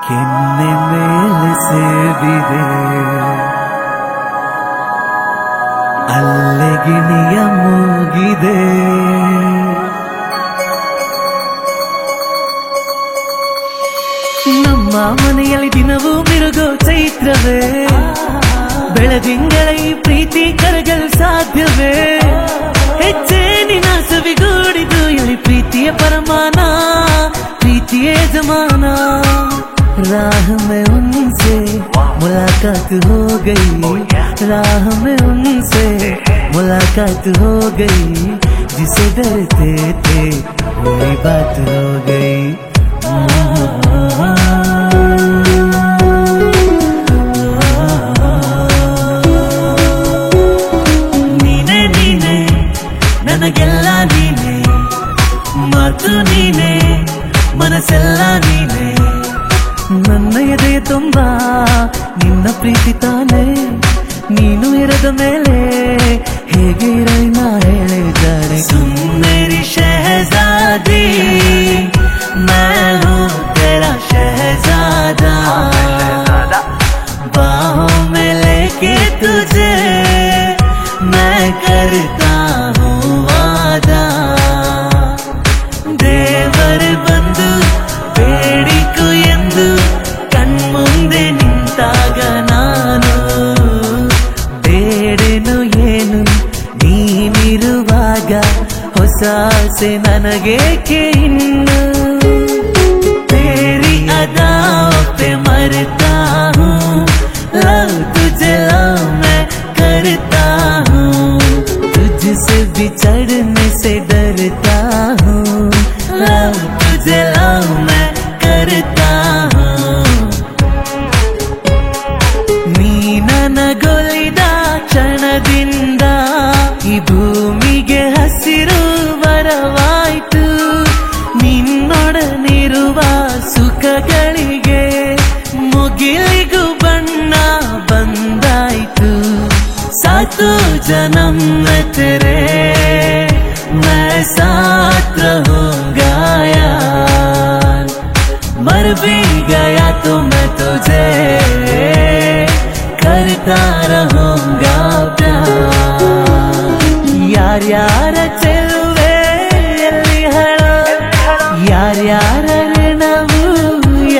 ಕೆನ್ನೆ ಮೇಲೆ ಸೇರಿದೆ ಅಲ್ಲೆ ಗಿಣಿಯ ಮೂಗಿದೆ ನಮ್ಮ ಮನೆಯಲ್ಲಿ ದಿನವೂ ಮಿರುಗೋ ಚೈತ್ರವೇ ಬೆಳದಿಂಗಳ ಈ ಪ್ರೀತಿ ಕರಗಲು ಸಾಧ್ಯವೇ ಹೆಚ್ಚೆ ನಿನ ಸವಿಗೂಡಿದು ಎಲ್ಲಿ ಪ್ರೀತಿಯ ಪರಮಾನ ಪ್ರೀತಿಯೇ ಜಮಾನ राह में उनसे मुलाकात हो गई राह में उनसे मुलाकात हो गई जिसे डरते थे वही बात हो गई नीने नीने ನನಗೆಲ್ಲ ನೀನೆ ಮಾತು ನೀನೆ ಮನಸ್ಸೆಲ್ಲ ನೀನೆ ನನ್ನ ಎದೆಯ ತುಂಬ ನಿನ್ನ ಪ್ರೀತಿ ತಾನೆ ನೀನು ಇರದ ಮೇಲೆ ಹೇಗೆ ಇರಲಿ ನಾ ಹೇಳಿದ್ದಾಳೆ ಸುನ್ ಮೇರಿ ಶಹಜಾದಿ मैं हूँ तेरा शहजादा बाहों में लेके तुझे मैं करता हूँ वादा देवर बंधु ಬೇಡಿಕು ಎಂದು ಕಣ್ಮುಂದೆ ನಿಂತಾಗ ನಾನು ಬೇಡೇನು ಏನು ನೀನಿರುವಾಗ ಹೊಸ ಆಸೆ ನನಗೇಕೆ ಇನ್ನು तेरी अदाओं पे मरता हूँ लव तुझे लव मैं करता हूँ तुझसे बिछड़ने से डरता हूँ लव तुझे लव मैं करता हूँ ನೀ ನನಗೊಲಿದ ಕ್ಷಣದಿಂದ ಈ ಭೂಮಿಗೆ ಹಸಿರು ಬರವಾಯಿತು ನಿನ್ನೊಡನಿರುವ ಸುಖಗಳಿಗೆ ಮುಗಿಲಿಗೂ ಬಣ್ಣ ಬಂದಾಯಿತು ಸಾತು ಜನ್ಮ में तेरे मैं साथ रहूंगा यार मर भी गया तो मैं तुझे करता रहूंगा प्यार यार यार ಚೆಲುವೆ ಎಲ್ಲಿ ಹಳೋ ಯಾರ ಯಾರ ನಾವು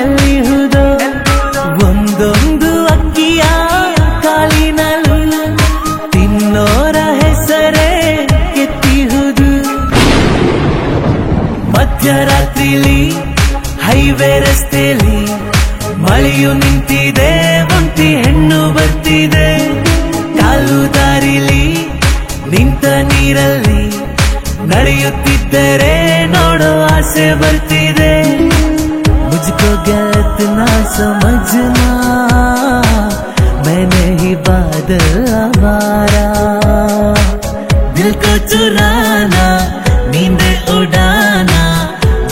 ಎಲ್ಲಿಹುದೋ ಒಂದೊಂದು ಅಕ್ಕಿಯ ಕಾಲಿನಲ್ಲೂ ತಿನ್ನೋರ ಹೆಸರೇ ಕೆತ್ತಿಹುದು ಮಧ್ಯರಾತ್ರಿಲಿ ಹೈವೇ ರಸ್ತೆಯಲ್ಲಿ ಮಳೆಯು ನಿಂತಿದೆ ಒಂಟಿ ಹೆಣ್ಣು ಬರ್ತಿದೆ ಕಾಲು ದಾರಿಲಿ ನಿಂತ ನೀರಲ್ಲಿ ನಡೆಯುತ್ತಿದ್ದರೆ ನೋಡೋ ಆಸೆ ಬರ್ತಿದೆ मुझको गलत ना समझना मैंने ही बादल हमारा दिल को चुराना नींद उड़ाना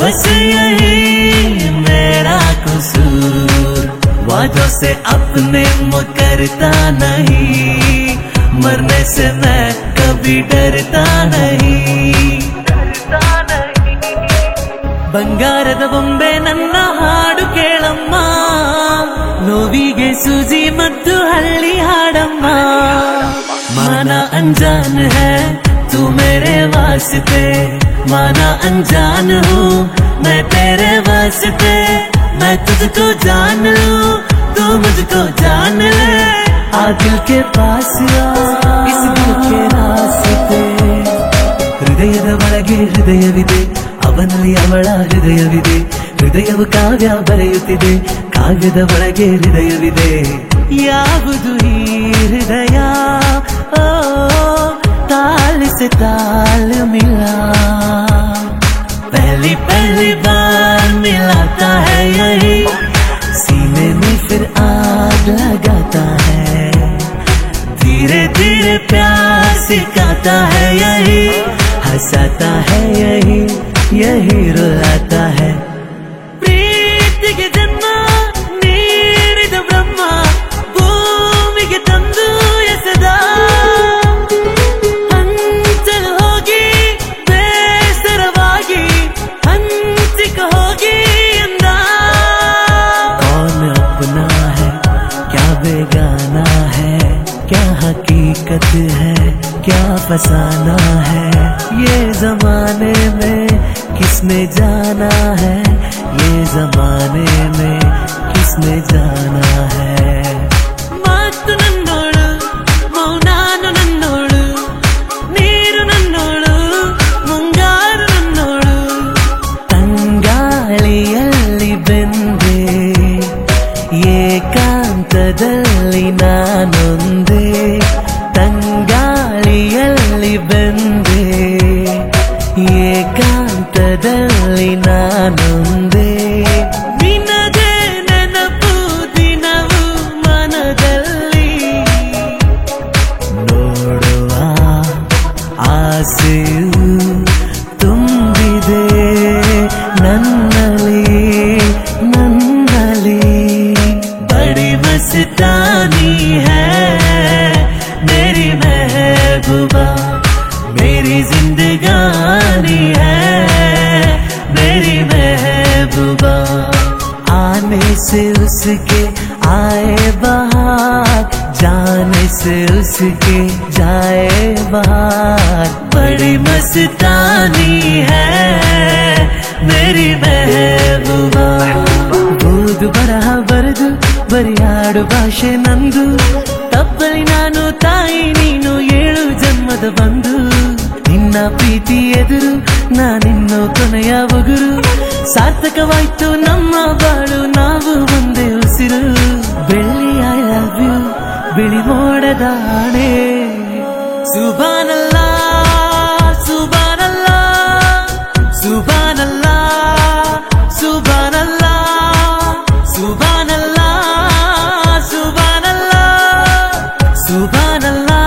बस यही मेरा कसूर वादों से अपने मुकरता नहीं मरने से मैं कभी डरता नहीं ಬಂಗಾರದ ಬೊಂಬೆ ನನ್ನ ಹಾಡು ಕೇಳಮ್ಮ ನೋವಿಗೆ ಸೂಜಿ ಮತ್ತು ಹಳ್ಳಿ ಹಾಡಮ್ಮ माना अनजान है तू मेरे वास्ते माना अनजान हूँ मैं तेरे वास्ते मैं तुझको जान लूँ तू मुझको जान ले आ दिल के पास आ इस दिल के रास्ते ಹೃದಯದ ಒಳಗೆ ಹೃದಯವಿದೆ ಅವನಲ್ಲಿ ಅವಳ ಹೃದಯವಿದೆ ಹೃದಯವು ಕಾವ್ಯ ಬರೆಯುತ್ತಿದೆ ಕಾವ್ಯದ ಒಳಗೆ ಹೃದಯವಿದೆ ಯಾವುದು ಈ ಹೃದಯ ಓ ताल से ताल मिला पहली पहली बार मिलाता है यही सीने में फिर आग लगाता है धीरे धीरे प्यार सिखाता है यही हंसाता है यही यही रुलाता है ಪ್ರೀತಿಗೆ ಜನ್ಮ ನೀಡಿದ ಬ್ರಹ್ಮ ಭೂಮಿಗೆ ತಂದು ಎಸೆದ ಹಂಚಲು ಹೋಗಿ ಬೇಸರವಾಗಿ ಹಂಚಿಕ ಹೋಗಿ ಎಂದ फसाना है ये जमाने में किसने जाना है, ये जमाने में किसने जाना है। मातु नन्नोळु मौनानु नन्नोळु ನೀರು ನನ್ನೋಳು ಮುಂಗಾರು ನನ್ನೋಳು ತಂಗಾಳಿಯಲ್ಲಿ ಬೆಂದೆ ಏಕಾಂತದಲ್ಲಿ ನಾನೊಂದೇ ತಂಗಾಳಿಯಲ್ಲಿ ಬೆಂದೆ ಏಕಾಂತದಲ್ಲಿ ನಾನೊಂದೇ ನಿನಗೆ ನೆನಪು ದಿನವು ಮನದಲ್ಲಿ ನೋಡುವ ಆಸೆಯು ತುಂಬಿದೆ ನನ್ನಲ್ಲಿ ನನ್ನಲ್ಲಿ बड़ी मस्तानी है मेरी महबूबा मेरी जिंदगानी है मेरी महबूबा आने से उसके आए बहार जाने से उसके जाए बहार बड़ी मस्तानी है मेरी महबूबा ಓದು ಬರಹ ಬರೆದು ಬರಿಯಾಡು ಭಾಷೆ ನಂದು ತಪ್ಪಲಿ ನಾನು ತಾಯಿ ನೀನು 7 ಜನ್ಮದ ಬಂದು ನಿನ್ನ ಪ್ರೀತಿ ಎದುರು ನಾನಿನ್ನು ಕೊನೆಯ ಉಗುರು ಸಾರ್ಥಕವಾಯ್ತು ನಮ್ಮ ಬಾಳು ನಾವು ಒಂದೇ ಉಸಿರು ಬೆಳ್ಳಿ ಐ ಲವ್ ಯು ಬಿಳಿ ಮೋಡದ ಆಣೆ ಸುಬಾನಲ್ಲಾ ಸುಬಾನಲ್ಲಾ ಸುಬಾನಲ್ಲಾ ಸುಬಾನಲ್ಲಾ सुभानल्लाह सुभानल्लाह सुभानल्लाह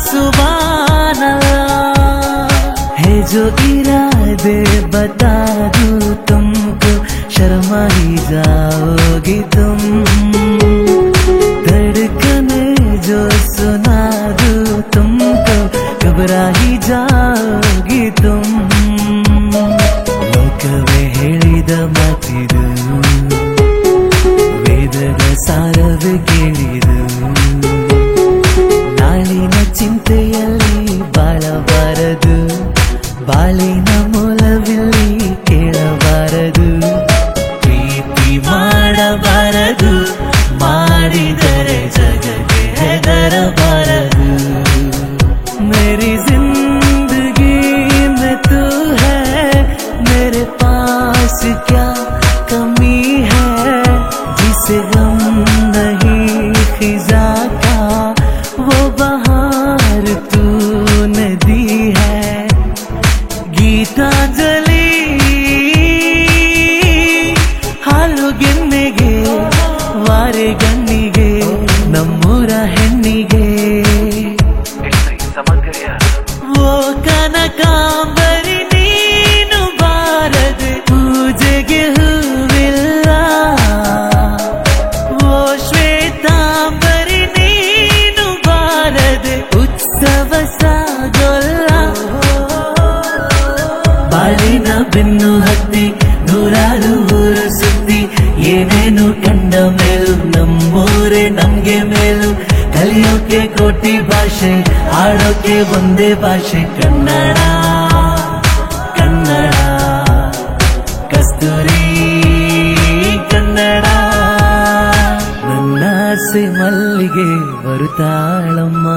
सुभानल्लाह है जो इरादे बता दूं तुमको शर्मा ही जाओगी तुम धड़कने जो सुना दूं तुमको घबरा ही जाओगी तुम लोकवे ಹೇಳಿದ ಮಾತಿದು ವೇದದ ಸಾರವೇ ಕೇಳಿದು ನಾಳಿನ ಚಿಂತೆಯಲ್ಲಿ ಬಾಳಬಾರದು ಬಾಳಿನ ಮೂಲವಿಲ್ಲಿ ಕೇಳಬಾರದು ಪ್ರೀತಿ ಮಾಡಬಾರದು ಮಾಡಿದರೆ ಜಗಕ್ಕೆ ಹೆದರಬಾರದು ಮೇರಿ जिंदगी में तू है मेरे पास क्या कमी है जिसे गम नहीं खिजा का वो बहार तूने दी है ಗೀತಾಂಜಲಿ ಹಾಲು ಗೆನ್ನೆಗೆ ವಾರೆ ಗಣ್ಣಿಗೆ ನಮ್ಮೂರ ಹೆಣ್ಣಿಗೆ ಓ ಕನಕಾಂಬರಿ ನೀನು ಬಾರದೆ ಪೂಜೆಗೆ ಹೂವಿಲ್ಲ ಓ ಶ್ವೇತಾಂಬರಿ ನೀನು ಬಾರದೆ ಉತ್ಸವ ಸಾಗೋಲ್ಲ ಬಾಳಿನ ಬೆನ್ನು ಹತ್ತಿ ನೂರಾರು ಊರು ಸುತ್ತಿ ಏನೇನು ಕಂಡ ಮೇಲು ನಮ್ಮೂರೇ ನಮ್ಗೆ ಮೇಲು ಕಲಿಯೋಕೆ ಕೋಟಿ ಭಾಷೆ ಆಡೋಕೆ ಒಂದೇ ಭಾಷೆ ಕನ್ನಡ ಕನ್ನಡ ಕಸ್ತೂರಿ ಕನ್ನಡ ನನ್ನ ಆಸೆ ಮಲ್ಲಿಗೆ ಬರುತ್ತಾಳಮ್ಮ